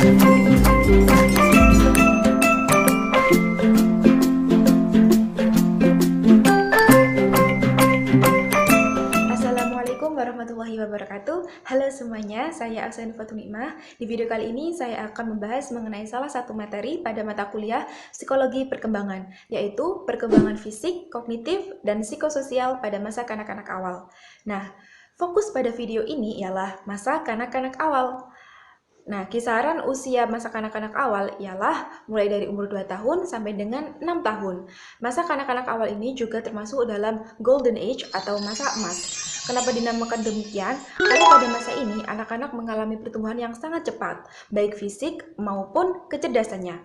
Assalamualaikum warahmatullahi wabarakatuh. Halo semuanya, saya Afsani Fatumimah. Di video kali ini saya akan membahas mengenai salah satu materi pada mata kuliah Psikologi Perkembangan, yaitu perkembangan fisik, kognitif, dan psikososial pada masa kanak-kanak awal. Nah, fokus pada video ini ialah masa kanak-kanak awal. Nah, kisaran usia masa kanak-kanak awal ialah mulai dari umur 2 tahun sampai dengan 6 tahun. Masa kanak-kanak awal ini juga termasuk dalam golden age atau masa emas. Kenapa dinamakan demikian? Karena pada masa ini anak-anak mengalami pertumbuhan yang sangat cepat, baik fisik maupun kecerdasannya.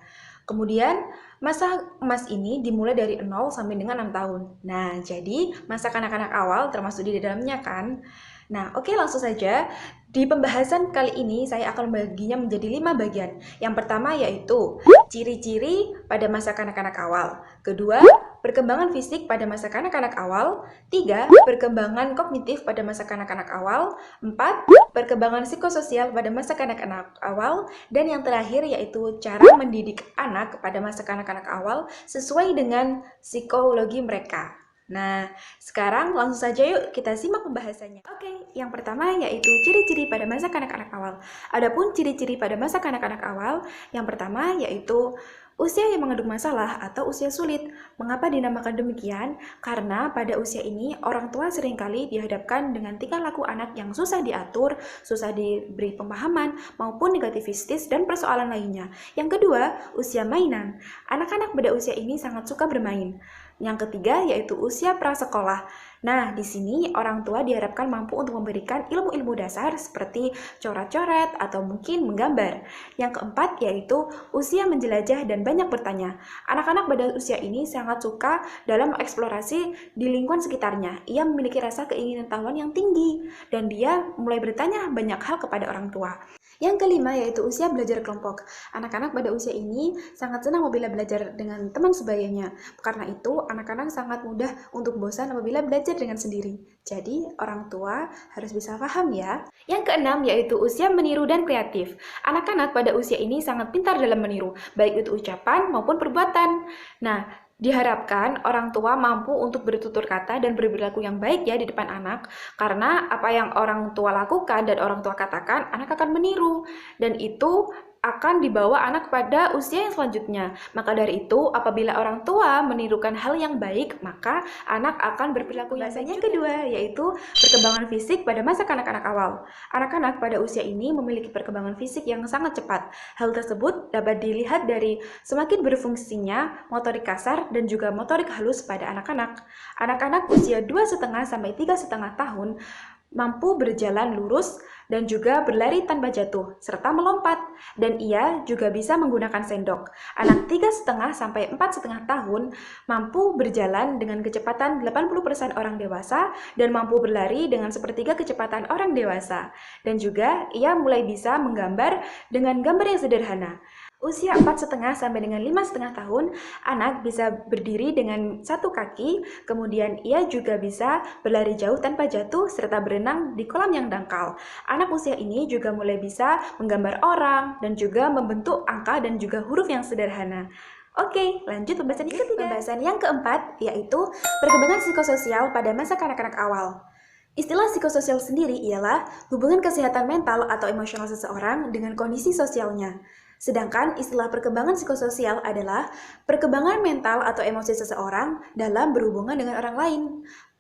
Kemudian, masa emas ini dimulai dari 0 sampai dengan 6 tahun. Nah, jadi masa kanak-kanak awal termasuk di dalamnya kan? Nah, oke, langsung saja. Di pembahasan kali ini saya akan membaginya menjadi 5 bagian. Yang pertama yaitu ciri-ciri pada masa kanak-kanak awal. Kedua, perkembangan fisik pada masa kanak-kanak awal. 3, perkembangan kognitif pada masa kanak-kanak awal. 4, perkembangan psikososial pada masa kanak-kanak awal. Dan yang terakhir yaitu cara mendidik anak pada masa kanak-kanak awal sesuai dengan psikologi mereka. Nah, sekarang langsung saja yuk kita simak pembahasannya. Oke, yang pertama yaitu ciri-ciri pada masa kanak-kanak awal. Adapun ciri-ciri pada masa kanak-kanak awal, yang pertama yaitu usia yang mengandung masalah atau usia sulit. Mengapa dinamakan demikian? Karena pada usia ini orang tua seringkali dihadapkan dengan tingkah laku anak yang susah diatur, susah diberi pemahaman, maupun negativistis dan persoalan lainnya. Yang kedua, usia mainan. Anak-anak pada usia ini sangat suka bermain. Yang ketiga yaitu usia prasekolah. Nah, di sini orang tua diharapkan mampu untuk memberikan ilmu-ilmu dasar seperti coret-coret atau mungkin menggambar. Yang keempat yaitu usia menjelajah dan banyak bertanya. Anak-anak pada usia ini sangat suka dalam eksplorasi di lingkungan sekitarnya. Ia memiliki rasa keinginan tahuan yang tinggi dan dia mulai bertanya banyak hal kepada orang tua. Yang kelima yaitu usia belajar kelompok. Anak-anak pada usia ini sangat senang apabila belajar dengan teman sebayanya. Karena itu, anak-anak sangat mudah untuk bosan apabila belajar dengan sendiri. Jadi, orang tua harus bisa paham ya. Yang keenam yaitu usia meniru dan kreatif. Anak-anak pada usia ini sangat pintar dalam meniru, baik itu ucapan maupun perbuatan. Nah, diharapkan orang tua mampu untuk bertutur kata dan berperilaku yang baik ya di depan anak, karena apa yang orang tua lakukan dan orang tua katakan, anak akan meniru, dan itu akan dibawa anak pada usia yang selanjutnya. Maka dari itu, apabila orang tua menirukan hal yang baik, maka anak akan berperilaku yang baik. Yang kedua, yaitu perkembangan fisik pada masa kanak-kanak awal. Anak-anak pada usia ini memiliki perkembangan fisik yang sangat cepat. Hal tersebut dapat dilihat dari semakin berfungsinya motorik kasar dan juga motorik halus pada anak-anak. Anak-anak usia 2,5 sampai 3,5 tahun mampu berjalan lurus dan juga berlari tanpa jatuh, serta melompat. Dan ia juga bisa menggunakan sendok. Anak 3,5 sampai 4,5 tahun mampu berjalan dengan kecepatan 80% orang dewasa dan mampu berlari dengan sepertiga kecepatan orang dewasa. Dan juga ia mulai bisa menggambar dengan gambar yang sederhana. Usia 4,5 sampai dengan 5,5 tahun, anak bisa berdiri dengan satu kaki, kemudian ia juga bisa berlari jauh tanpa jatuh, serta berenang di kolam yang dangkal. Anak usia ini juga mulai bisa menggambar orang, dan juga membentuk angka dan juga huruf yang sederhana. Oke, lanjut pembahasan yang ketiga. Pembahasan yang keempat, yaitu perkembangan psikososial pada masa kanak-kanak awal. Istilah psikososial sendiri ialah hubungan kesehatan mental atau emosional seseorang dengan kondisi sosialnya. Sedangkan istilah perkembangan psikososial adalah perkembangan mental atau emosi seseorang dalam berhubungan dengan orang lain.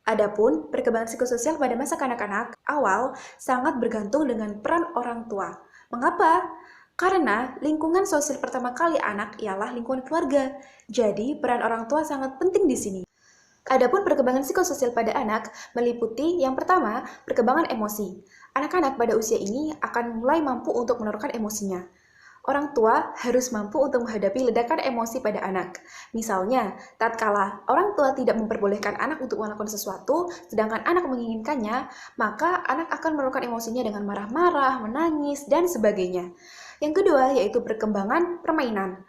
Adapun perkembangan psikososial pada masa kanak-kanak awal sangat bergantung dengan peran orang tua. Mengapa? Karena lingkungan sosial pertama kali anak ialah lingkungan keluarga. Jadi peran orang tua sangat penting di sini. Adapun perkembangan psikososial pada anak meliputi yang pertama, perkembangan emosi. Anak-anak pada usia ini akan mulai mampu untuk menurunkan emosinya. Orang tua harus mampu untuk menghadapi ledakan emosi pada anak. Misalnya, tatkala orang tua tidak memperbolehkan anak untuk melakukan sesuatu, sedangkan anak menginginkannya, maka anak akan menurunkan emosinya dengan marah-marah, menangis, dan sebagainya. Yang kedua, yaitu perkembangan permainan.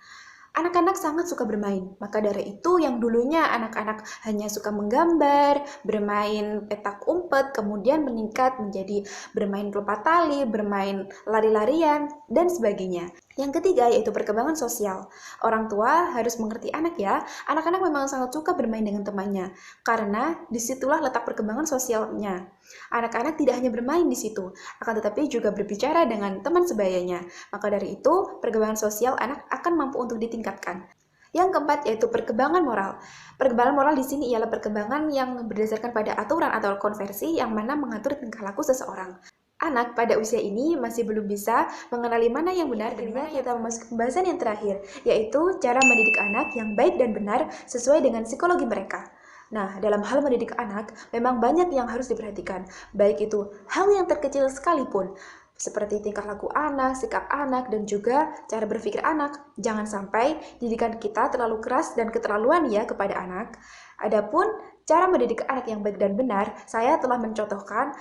Anak-anak sangat suka bermain, maka dari itu yang dulunya anak-anak hanya suka menggambar, bermain petak umpet, kemudian meningkat menjadi bermain lompat tali, bermain lari-larian, dan sebagainya. Yang ketiga yaitu perkembangan sosial. Orang tua harus mengerti anak ya. Anak-anak memang sangat suka bermain dengan temannya, karena disitulah letak perkembangan sosialnya. Anak-anak tidak hanya bermain di situ, akan tetapi juga berbicara dengan teman sebayanya. Maka dari itu, perkembangan sosial anak akan mampu untuk ditingkatkan. Yang keempat yaitu perkembangan moral. Perkembangan moral di sini ialah perkembangan yang berdasarkan pada aturan atau konversi yang mana mengatur tingkah laku seseorang. Anak pada usia ini masih belum bisa mengenali mana yang benar dan mana kita memasuki pembahasan yang terakhir, yaitu cara mendidik anak yang baik dan benar sesuai dengan psikologi mereka. Nah, dalam hal mendidik anak, memang banyak yang harus diperhatikan, baik itu hal yang terkecil sekalipun, seperti tingkah laku anak, sikap anak, dan juga cara berpikir anak. Jangan sampai didikan kita terlalu keras dan keterlaluan ya kepada anak. Adapun cara mendidik anak yang baik dan benar, saya telah mencontohkan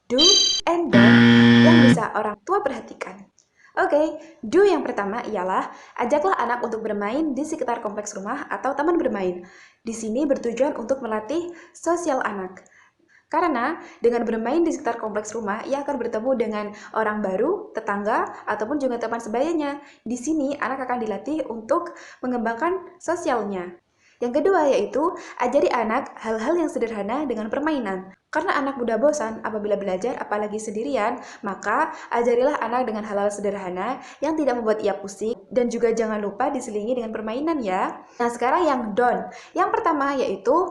do and don't yang bisa orang tua perhatikan. Oke, do yang pertama ialah ajaklah anak untuk bermain di sekitar kompleks rumah atau taman bermain. Di sini bertujuan untuk melatih sosial anak. Karena dengan bermain di sekitar kompleks rumah, ia akan bertemu dengan orang baru, tetangga, ataupun juga teman sebayanya. Di sini anak akan dilatih untuk mengembangkan sosialnya. Yang kedua yaitu ajari anak hal-hal yang sederhana dengan permainan. Karena anak mudah bosan apabila belajar apalagi sendirian, maka ajarilah anak dengan hal-hal sederhana yang tidak membuat ia pusing dan juga jangan lupa diselingi dengan permainan ya. Nah, sekarang yang don't. Yang pertama yaitu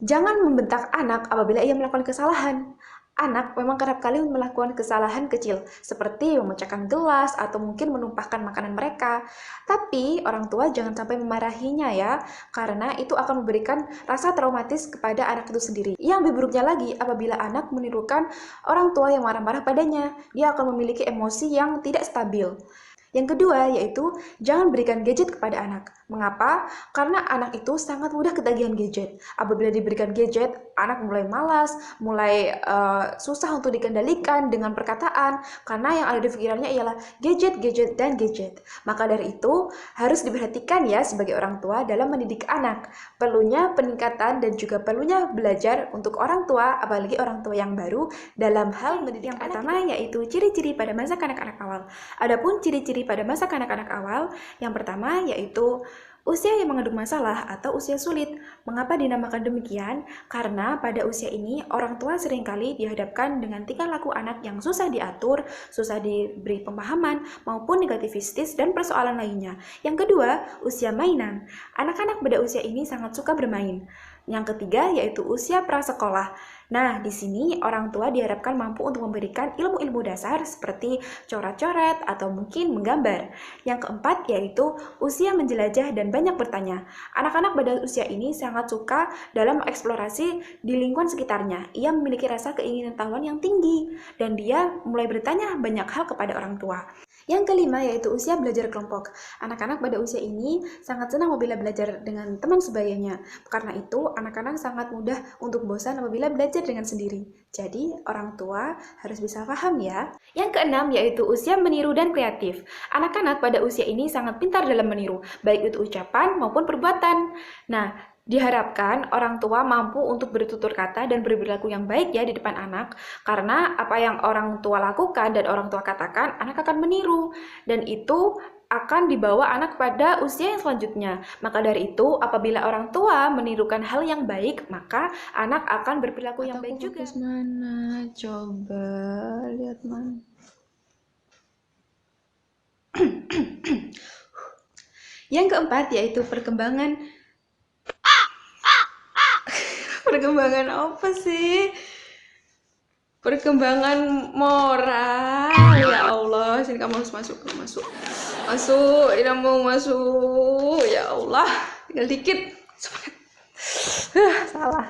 jangan membentak anak apabila ia melakukan kesalahan. Anak memang kerap kali melakukan kesalahan kecil, seperti memecahkan gelas atau mungkin menumpahkan makanan mereka. Tapi orang tua jangan sampai memarahinya ya, karena itu akan memberikan rasa traumatis kepada anak itu sendiri. Yang lebih buruknya lagi, apabila anak menirukan orang tua yang marah-marah padanya, dia akan memiliki emosi yang tidak stabil. Yang kedua yaitu jangan berikan gadget kepada anak. Mengapa? Karena anak itu sangat mudah ketagihan gadget. Apabila diberikan gadget, anak mulai malas, mulai susah untuk dikendalikan dengan perkataan, karena yang ada di pikirannya ialah gadget, gadget, dan gadget. Maka dari itu harus diperhatikan ya sebagai orang tua dalam mendidik anak. Perlunya peningkatan dan juga perlunya belajar untuk orang tua, apalagi orang tua yang baru dalam hal mendidik anak. Yang pertama yaitu ciri-ciri pada masa kanak-kanak awal. Adapun ciri-ciri pada masa kanak-kanak awal, yang pertama yaitu usia yang mengandung masalah atau usia sulit. Mengapa dinamakan demikian? Karena pada usia ini orang tua seringkali dihadapkan dengan tingkah laku anak yang susah diatur, susah diberi pemahaman, maupun negativistis dan persoalan lainnya. Yang kedua, usia mainan. Anak-anak pada usia ini sangat suka bermain. Yang ketiga yaitu usia prasekolah. Nah, di sini orang tua diharapkan mampu untuk memberikan ilmu-ilmu dasar seperti coret-coret atau mungkin menggambar. Yang keempat yaitu usia menjelajah dan banyak bertanya. Anak-anak pada usia ini sangat suka dalam eksplorasi di lingkungan sekitarnya. Ia memiliki rasa keinginan tahuan yang tinggi dan dia mulai bertanya banyak hal kepada orang tua. Yang kelima yaitu usia belajar kelompok. Anak-anak pada usia ini sangat senang apabila belajar dengan teman sebayanya. Karena itu, anak-anak sangat mudah untuk bosan apabila belajar dengan sendiri. Jadi, orang tua harus bisa paham ya. Yang keenam yaitu usia meniru dan kreatif. Anak-anak pada usia ini sangat pintar dalam meniru, baik itu ucapan maupun perbuatan. Nah, diharapkan orang tua mampu untuk bertutur kata dan berperilaku yang baik ya di depan anak, karena apa yang orang tua lakukan dan orang tua katakan, anak akan meniru, dan itu akan dibawa anak pada usia yang selanjutnya. Maka dari itu, apabila orang tua menirukan hal yang baik, maka anak akan berperilaku yang baik juga. Mana? Coba lihat mana. Yang keempat yaitu perkembangan apa sih? Perkembangan moral. Ya Allah, sini kamu harus masuk, ini mau masuk. Ya Allah, tinggal dikit. Semangat. Salah.